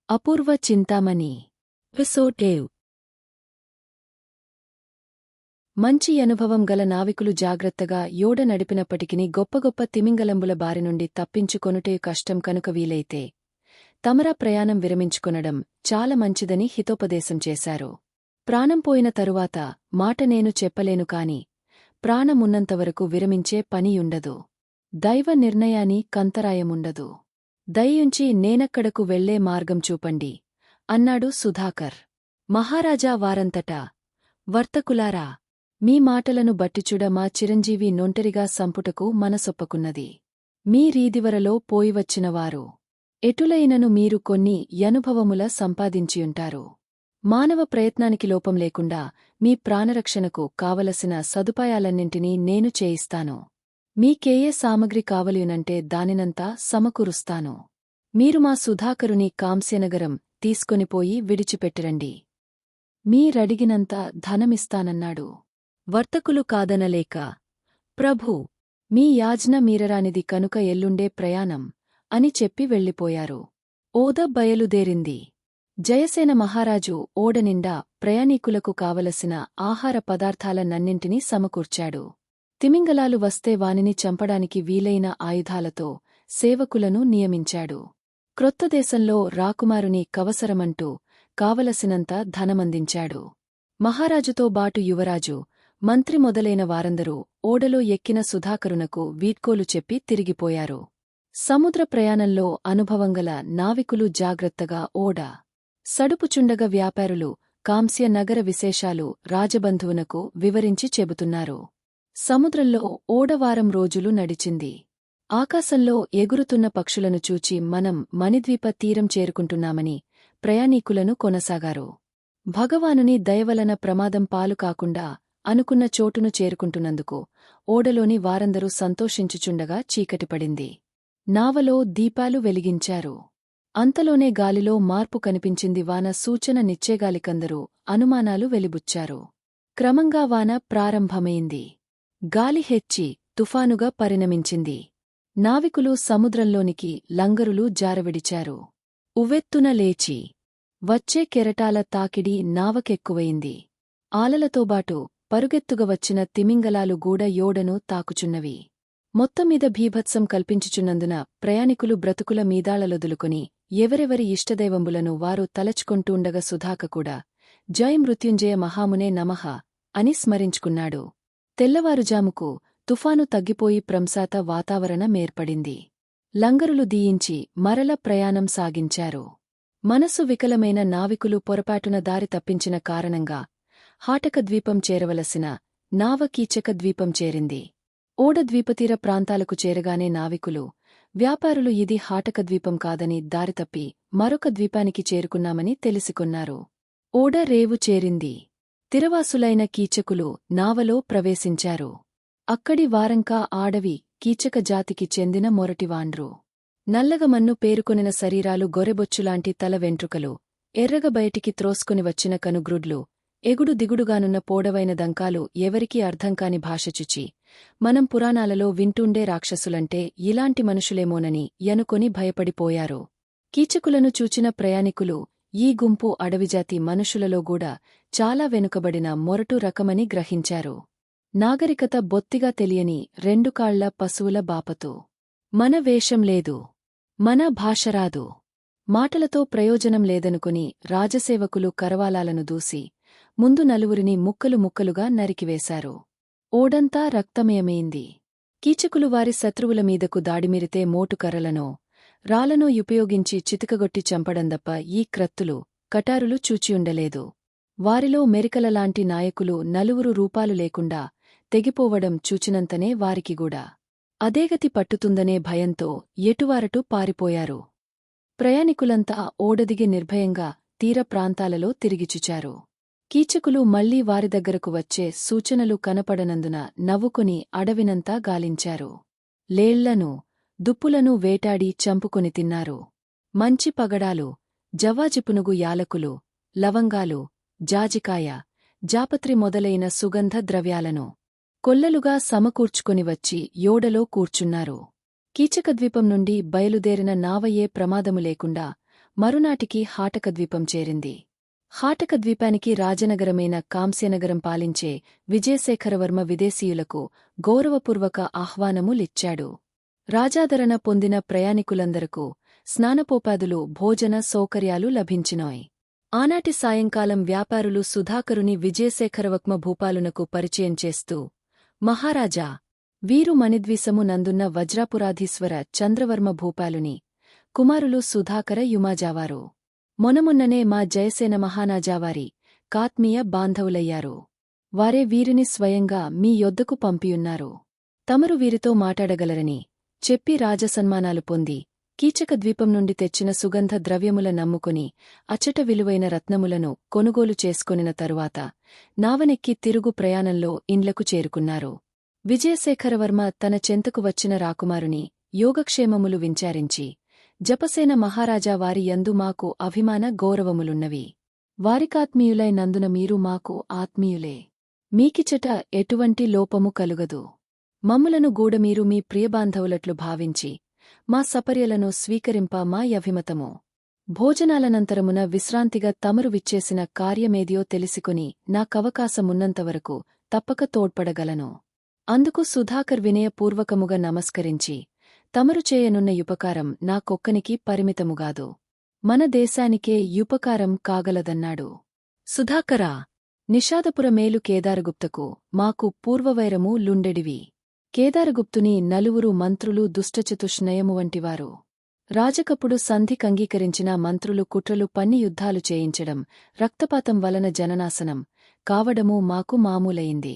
అపూర్వ Chintamani episode 7. మంచి అనుభవం గల నావికులు జాగ్రత్తగా యోడ నడిపినప్పటికిని గొప్ప గొప్ప తిమింగలంబుల బారినుండి తప్పించుకొనుటే కష్టం కనుక వీలైతే తమరా ప్రయాణం విరమించుకొనడం చాలా మంచిదని హితోపదేశం చేశారు. ప్రాణం పోయిన తరువాత మాట నేను చెప్పలేను కాని ప్రాణమున్నంతవరకు విరమించే పనియుండదు. దైవ నిర్ణయాని కంతరాయముండదు. దయయుంచి నేనక్కడకు వెళ్లే మార్గం చూపండి అన్నాడు సుధాకర్. మహారాజా వారంతటా వర్తకులారా, మీ మాటలను బట్టిచుడ మా చిరంజీవి నొంటరిగా సంపుటకు మనసొప్పకున్నది. మీ రీదివరలో పోయివచ్చినవారు ఎటులైనను మీరు కొన్ని యనుభవముల సంపాదించియుంటారు. మానవ ప్రయత్నానికి లోపం లేకుండా మీ ప్రాణరక్షణకు కావలసిన సదుపాయాలన్నింటినీ నేను చేయిస్తాను. మీకేయే సామగ్రి కావలియునంటే దానినంతా సమకూరుస్తాను. మీరు మా సుధాకరుని కాంస్యనగరం తీసుకొనిపోయి విడిచిపెట్టిరండి. మీరడిగినంత ధనమిస్తానన్నాడు. వర్తకులు కాదనలేక, ప్రభూ, మీ యాజ్ఞ మీరరానిది కనుక ఎల్లుండే ప్రయాణం అని చెప్పి వెళ్ళిపోయారు. ఓద బయలుదేరింది. జయసేన మహారాజు ఓడనిండా ప్రయాణీకులకు కావలసిన ఆహార పదార్థాలనన్నింటినీ సమకూర్చాడు. తిమింగలాలు వస్తే వానిని చంపడానికి వీలైన ఆయుధాలతో సేవకులను నియమించాడు. క్రొత్త దేశంలో రాకుమారుని కవసరమంటూ కావలసినంత ధనమందించాడు. మహారాజుతో బాటు యువరాజు, మంత్రి మొదలైన వారందరూ ఓడలో ఎక్కిన సుధాకరునకు వీడ్కోలు చెప్పి తిరిగిపోయారు. సముద్ర ప్రయాణంలో అనుభవంగల నావికులు జాగ్రత్తగా ఓడ సడుపుచుండగ వ్యాపారులు కాంస్య నగర విశేషాలు రాజబంధువునకు వివరించి చెబుతున్నారు. సముద్రంలో ఓడవారం రోజులు నడిచింది. ఆకాశంలో ఎగురుతున్న పక్షులను చూచి మనం మణిద్వీప తీరం చేరుకుంటున్నామని ప్రయాణీకులను కొనసాగారు. భగవానుని దయవలన ప్రమాదం పాలు కాకుండా అనుకున్న చోటును చేరుకుంటున్నందుకు ఓడలోని వారందరూ సంతోషించుచుండగా చీకటిపడింది. నావలో దీపాలు వెలిగించారు. అంతలోనే గాలిలో మార్పు కనిపించింది. వాన సూచన నిచ్చేగాలికందరూ అనుమానాలు వెలిబుచ్చారు. క్రమంగా వాన ప్రారంభమైంది. గాలి హెచ్చి తుఫానుగా పరిణమించింది. నావికులు సముద్రంలోనికి లంగరులు జారవిడిచారు. ఉవ్వెత్తున లేచి వచ్చే కెరటాల తాకిడి నావకెక్కువయింది. ఆలలతోబాటు పరుగెత్తుగా వచ్చిన తిమింగలాలు గూడ యోడను తాకుచున్నవి. మొత్తమీద భీభత్సం కల్పించుచున్నందున ప్రయాణికులు బ్రతుకుల మీదాళలొదులుకొని ఎవరెవరి ఇష్టదైవంబులను వారు తలచుకొంటూండగ సుధాకకూడా జయ మృత్యుంజయ మహామునే నమః అని స్మరించుకున్నాడు. తెల్లవారుజాముకు తుఫాను తగ్గిపోయి ప్రంసాత వాతావరణమేర్పడింది. లంగరులు దీయించి మరల ప్రయాణం సాగించారు. మనసు వికలమైన నావికులు పొరపాటున దారి తప్పించిన కారణంగా హాటక ద్వీపం చేరవలసిన నావ కీచక ద్వీపం చేరింది. ఓడ ద్వీపతీర ప్రాంతాలకు చేరగానే నావికులు, వ్యాపారులు ఇది హాటక ద్వీపం కాదని దారితప్పి మరొక ద్వీపానికి చేరుకున్నామని తెలిసికొన్నారు. ఓడ రేవు చేరింది. తిరవాసులైన కీచకులు నావలో ప్రవేశించారు. అక్కడి వారంకా ఆడవి కీచక జాతికి చెందిన మొరటివాండ్రు. నల్లగమన్ను పేరుకొనిన శరీరాలు, గొరెబొచ్చులాంటి తల వెంట్రుకలు, ఎర్రగ బయటికి త్రోసుకొని వచ్చిన కనుగ్రుడ్లు, ఎగుడు దిగుడుగానున్న పోడవైన దంకాలు ఎవరికీ అర్థంకాని భాషచుచి మనం పురాణాలలో వింటుండే రాక్షసులంటే ఇలాంటి మనుషులేమోనని యనుకొని భయపడిపోయారు. కీచకులను చూచిన ప్రయాణికులు ఈ గుంపు అడవిజాతి మనుషులలోగూడా చాలా వెనుకబడిన మొరటు రకమని గ్రహించారు. నాగరికత బొత్తిగా తెలియని రెండుకాళ్ల పశువుల బాపతు. మన వేషం లేదు, మన భాషరాదు, మాటలతో ప్రయోజనం లేదనుకుని రాజసేవకులు కరవాలాలను దూసి ముందు నలుగురిని ముక్కలు ముక్కలుగా నరికివేశారు. ఓడంతా రక్తమయమైంది. కీచకులు వారి శత్రువుల మీదకు దాడిమిరితే మోటుకర్రలనో రాళ్లనో ఉపయోగించి చితకగొట్టి చంపడందప్ప ఈ క్రత్తులు, కటారులు చూచియుండలేదు. వారిలో మెరికలలాంటి నాయకులు నలుగురు రూపాలు లేకుండా తెగిపోవడం చూచినంతనే వారికిగూడా అదేగతి పట్టుతుందనే భయంతో ఎటువారటు పారిపోయారు. ప్రయాణికులంతా ఓడదిగి నిర్భయంగా తీర ప్రాంతాలలో తిరిగిచుచారు. కీచకులు మళ్లీ వారి దగ్గరకు వచ్చే సూచనలు కనపడనందున నవ్వుకొని అడవినంతా గాలించారు. లేళ్లను, దుప్పులను వేటాడి చంపుకొని తిన్నారు. మంచి పగడాలు, జవ్వాజిపునుగు యాలకులు, లవంగాలు, జాజికాయ, జాపత్రి మొదలైన సుగంధ ద్రవ్యాలను కొల్లలుగా సమకూర్చుకొని వచ్చి యోడలో కూర్చున్నారు. కీచకద్వీపం నుండి బయలుదేరిన నావ ఏ ప్రమాదము లేకుండా మరునాటికి హాటకద్వీపం చేరింది. హాటకద్వీపానికి రాజనగరమైన కాంస్యనగరం పాలించే విజయశేఖరవర్మ విదేశీయులకు గౌరవపూర్వక ఆహ్వానములిచ్చాడు. రాజాదరణ పొందిన ప్రయాణికులందరకు స్నానపోపాదులు భోజన సౌకర్యాలు లభించినాయి. ఆనాటి సాయంకాలం వ్యాపారులు సుధాకరుని విజయశేఖరవర్మ భూపాలునకు పరిచయం చేస్తూ, మహారాజా, వీరు మణిద్వీసము నందున్న వజ్రాపురాధీశ్వర చంద్రవర్మ భూపాలుని కుమారులు సుధాకర యుమాజావారు. మొనమొన్ననే మా జయసేన మహానాజావారి కాత్మీయ బాంధవులయ్యారు. వారే వీరిని స్వయంగా మీ యొద్దకు పంపియున్నారు. తమరు వీరితో మాటాడగలరని చెప్పి రాజసన్మానాలు పొంది కీచకద్వీపం నుండి తెచ్చిన సుగంధ ద్రవ్యముల నమ్ముకుని అచ్చట విలువైన రత్నములను కొనుగోలు చేసుకొనిన తరువాత నావనెక్కి తిరుగు ప్రయాణంలో ఇండ్లకు చేరుకున్నారు. విజయశేఖరవర్మ తన చెంతకు వచ్చిన రాకుమారుని యోగక్షేమములు వించారించి, జపసేన మహారాజా వారి యందు మాకు అభిమాన గౌరవములున్నవి. వారికాత్మీయులై నందున మీరు మాకు ఆత్మీయులే. మీకిచట ఎటువంటి లోపము కలుగదు. మమ్ములను గూడమీరు మీ ప్రియబాంధవులట్లు భావించి మా సపర్యలను స్వీకరింప మా యభిమతము. భోజనాలనంతరమున విశ్రాంతిగా తమరు విచ్చేసిన కార్యమేదియో తెలిసికొని నాకవకాశమున్నంతవరకు తప్పక తోడ్పడగలను. అందుకు సుధాకర్ వినయపూర్వకముగా నమస్కరించి, తమరు చేయనున్న యుపకారం నాకొక్కనికి పరిమితముగాదు, మన దేశానికే యుపకారం కాగలదన్నాడు. సుధాకరా, నిషాదపురమేలు కేదారగుప్తకు మాకు పూర్వవైరము లుండెడివి. కేదారగుప్తుని నలుగురు మంత్రులు దుష్టచతుష్ణయము వంటివారు. రాజకప్పుడు సంధికంగీకరించిన మంత్రులు కుట్రలు పన్ని యుద్ధాలు చేయించడం, రక్తపాతం వలన జననాశనం కావడము మాకు మామూలయింది.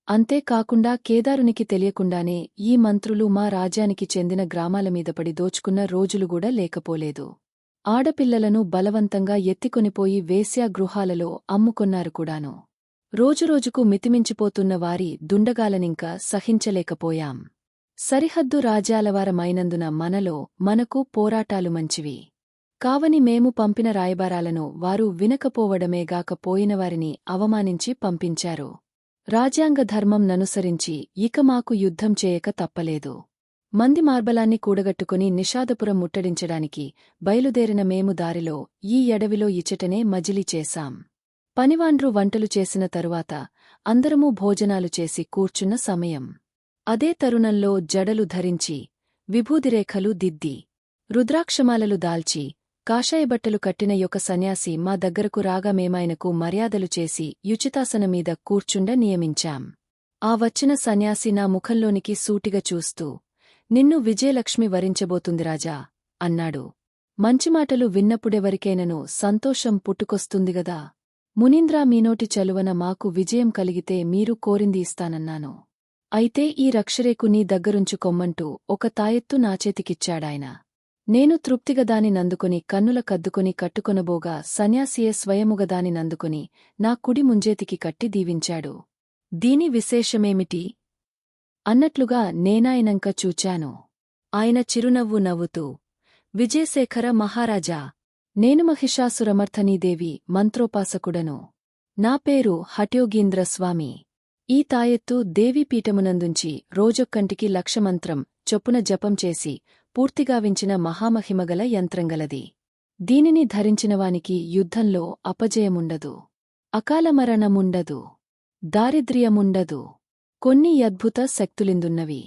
అంతేకాకుండా కేదారునికి తెలియకుండానే ఈ మంత్రులు మా రాజ్యానికి చెందిన గ్రామాలమీద పడి దోచుకున్న రోజులుగూడా లేకపోలేదు. ఆడపిల్లలను బలవంతంగా ఎత్తికొనిపోయి వేశ్యాగృహాలలో అమ్ముకొన్నారు కూడాను. రోజురోజుకు మితిమించిపోతున్న వారి దుండగాలనింక సహించలేకపోయాం. సరిహద్దు రాజ్యాలవారమైనందున మనకు పోరాటాలు మంచివి కావని మేము పంపిన రాయబారాలను వారు వినకపోవడమేగాక పోయినవారిని అవమానించి పంపించారు. రాజ్యాంగ ధర్మం ననుసరించి ఇక మాకు యుద్ధం చేయక తప్పలేదు. మంది మార్బలాన్ని కూడగట్టుకుని నిషాదపురం ముట్టడించడానికి బయలుదేరిన మేము దారిలో ఈ ఎడవిలో ఇచటనే మజిలీ చేశాం. పనివాండ్రు వంటలు చేసిన తరువాత అందరమూ భోజనాలు చేసి కూర్చున్న సమయం. అదే తరుణంలో జడలు ధరించి, విభూదిరేఖలు దిద్ది, రుద్రాక్షమాలలు దాల్చి, కాషాయబట్టలు కట్టిన యొక్క సన్యాసి మా దగ్గరకు రాగా మేమాయనకు మర్యాదలు చేసి యుచితాసనమీద కూర్చుండ నియమించాం. ఆ వచ్చిన సన్యాసి నా ముఖంలోనికి సూటిగా చూస్తూ, నిన్ను విజయలక్ష్మి వరించబోతుంది రాజా అన్నాడు. మంచిమాటలు విన్నప్పుడెవరికైనను సంతోషం పుట్టుకొస్తుందిగదా. మునీంద్రా, మీనోటి చలువన మాకు విజయం కలిగితే మీరు కోరింది ఇస్తానన్నాను. అయితే ఈ రక్షరేకు నీ దగ్గరుంచుకొమ్మంటూ ఒక తాయెత్తు నాచేతికిచ్చాడాయన. నేను తృప్తిగా దానినందుకొని కన్నుల కద్దుకొని కట్టుకొనబోగా సన్యాసియే స్వయముగా దానినందుకొని నా కుడి ముంజేతికి కట్టి దీవించాడు. దీని విశేషమేమిటి అన్నట్లుగా నేనాయనంక చూచాను. ఆయన చిరునవ్వు నవ్వుతూ, విజయశేఖర మహారాజా, నేను మహిషాసురమర్థనీదేవి మంత్రోపాసకుడను. నా పేరు హఠయోగీంద్రస్వామి. ఈ తాయెత్తు దేవీపీఠమునందుంచి రోజొక్కంటికి 1,00,000 మంత్రం చొప్పున జపం చేసి పూర్తిగావించిన మహామహిమగల యంత్రంగలది. దీనిని ధరించినవానికి యుద్ధంలో అపజయముండదు, అకాలమరణముండదు, దారిద్ర్యముండదు. కొన్ని అద్భుత శక్తులిందున్నవి.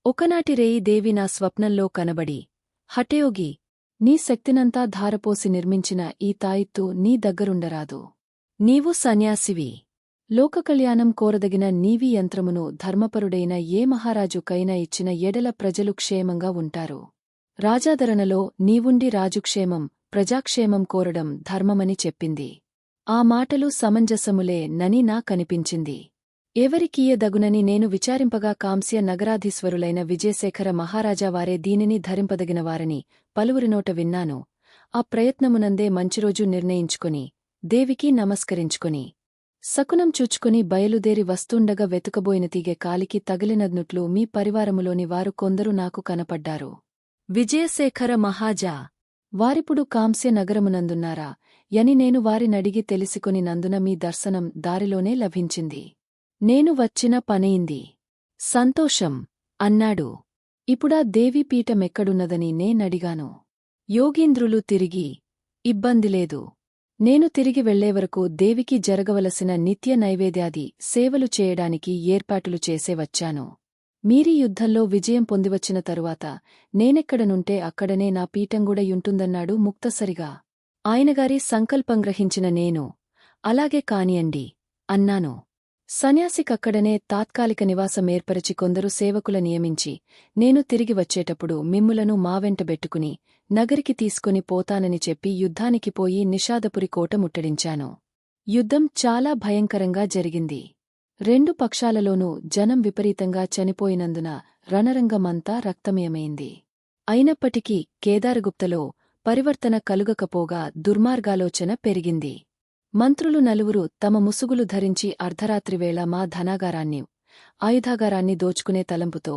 ఒకనాటి రేయి దేవి నా స్వప్నంలో కనబడి, హఠయోగి, నీ శక్తినంతా ధారపోసి నిర్మించిన ఈ తాయెత్తు నీ దగ్గరుండరాదు. నీవు సన్యాసివి. లోకకళ్యాణం కోరదగిన నీవీ యంత్రమును ధర్మపరుడైన ఏ మహారాజుకైనా ఇచ్చిన ఎడల ప్రజలు క్షేమంగా ఉంటారు. రాజాదరణలో నీవుండి రాజుక్షేమం, ప్రజాక్షేమం కోరడం ధర్మమని చెప్పింది. ఆ మాటలు సమంజసములే నని నా కనిపించింది. ఎవరికీయదగునని నేను విచారింపగా కాంస్య నగరాధీశ్వరులైన విజయశేఖర మహారాజావారే దీనిని ధరింపదగినవారని పలువురినోట విన్నాను. ఆ ప్రయత్నమునందే మంచిరోజు నిర్ణయించుకొని దేవికి నమస్కరించుకొని శకునం చూచుకొని బయలుదేరి వస్తుండగా వెతుకబోయిన తీగె కాలికి తగిలినద్నుట్లు మీ పరివారములోని వారు కొందరు నాకు కనపడ్డారు. విజయశేఖర మహాజా, వారిప్పుడు కాంస్య నగరమునందున్నారా యని నేను వారినడిగి తెలిసికొని నందున మీ దర్శనం దారిలోనే లభించింది. నేను వచ్చిన పనయింది. సంతోషం అన్నాడు. ఇప్పుడా దేవీపీఠమెక్కడున్నదని నేనడిగాను. యోగీంద్రులు తిరిగి, ఇబ్బంది లేదు. నేను తిరిగి వెళ్లేవరకు దేవికి జరగవలసిన నిత్య నైవేద్యాది సేవలు చేయడానికి ఏర్పాటులు చేసే వచ్చాను. మీరీ యుద్ధంలో విజయం పొందివచ్చిన తరువాత నేనెక్కడనుంటే అక్కడనే నా పీఠంగుడయుంటుందన్నాడు ముక్తసరిగా. ఆయనగారి సంకల్పం గ్రహించిన నేను, అలాగే కానియండి అన్నాను. సన్యాసికక్కడనే తాత్కాలిక నివాసమేర్పరచి కొందరు సేవకుల నియమించి, నేను తిరిగి వచ్చేటప్పుడు మిమ్ములను మావెంటబెట్టుకుని నగరికి తీసుకుని పోతానని చెప్పి యుద్ధానికి పోయి నిషాదపురి కోట ముట్టడించాను. యుద్ధం చాలా భయంకరంగా జరిగింది. రెండు పక్షాలలోనూ జనం చనిపోయినందున రణరంగమంతా రక్తమయమైంది. అయినప్పటికీ కేదారగుప్తలో పరివర్తన కలుగకపోగా దుర్మార్గాలోచన పెరిగింది. మంత్రులు నలుగురు తమ ముసుగులు ధరించి అర్ధరాత్రివేళ మా ధనాగారాన్ని, ఆయుధాగారాన్ని దోచుకునే తలంపుతో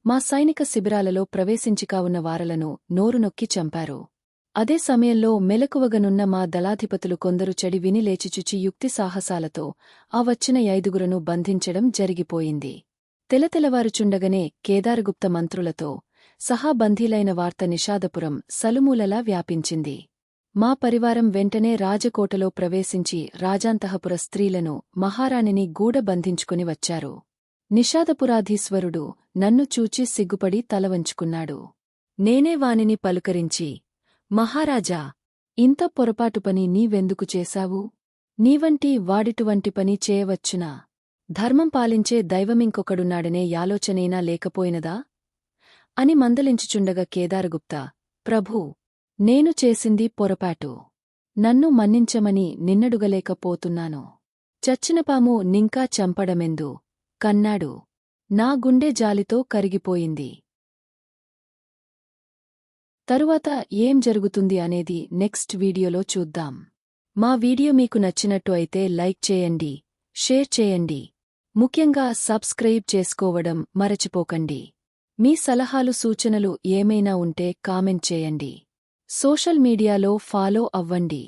మా సైనిక శిబిరాలలో ప్రవేశించికావున్న వారలను నోరునొక్కి చంపారు. అదే సమయంలో మెలకువగనున్న మా దళాధిపతులు కొందరు చెడి విని లేచిచుచి యుక్తి సాహసాలతో ఆ వచ్చిన 5గురును బంధించడం జరిగిపోయింది. తెలతెలవారుచుండగనే కేదారగుప్త మంత్రులతో సహా బంధీలైన వార్త నిషాదపురం సలుమూలలా వ్యాపించింది. మా పరివారం వెంటనే రాజకోటలో ప్రవేశించి రాజాంతఃపుర స్త్రీలను మహారాణిని గూఢబంధించుకుని వచ్చారు. నిషాదపురాధీశ్వరుడు నన్ను చూచి సిగ్గుపడి తలవంచుకున్నాడు. నేనే వానిని పలుకరించి, మహారాజా, ఇంత పొరపాటు పని నీవెందుకు చేశావు? నీవంటి వాడిటువంటి పని చేయవచ్చునా? ధర్మం పాలించే దైవమింకొకడున్నాడనే యాలోచనేనా లేకపోయినదా? అని మందలించుచుండగా కేదారగుప్త, ప్రభూ, నేను చేసింది పొరపాటు. నన్ను మన్నించమని నిన్నడుగలేకపోతున్నాను. చచ్చినపాము నింకా చంపడమెందు కన్నాడు. నా గుండె జాలితో కరిగిపోయింది. తరువాత ఏం జరుగుతుంది అనేది నెక్స్ట్ వీడియోలో చూద్దాం. మా వీడియో మీకు నచ్చినట్టు అయితే లైక్ చేయండి, షేర్ చేయండి. ముఖ్యంగా సబ్స్క్రైబ్ చేసుకోవడం మరచిపోకండి. మీ సలహాలు సూచనలు ఏమైనా ఉంటే కామెంట్ చేయండి. సోషల్ మీడియాలో ఫాలో అవ్వండి.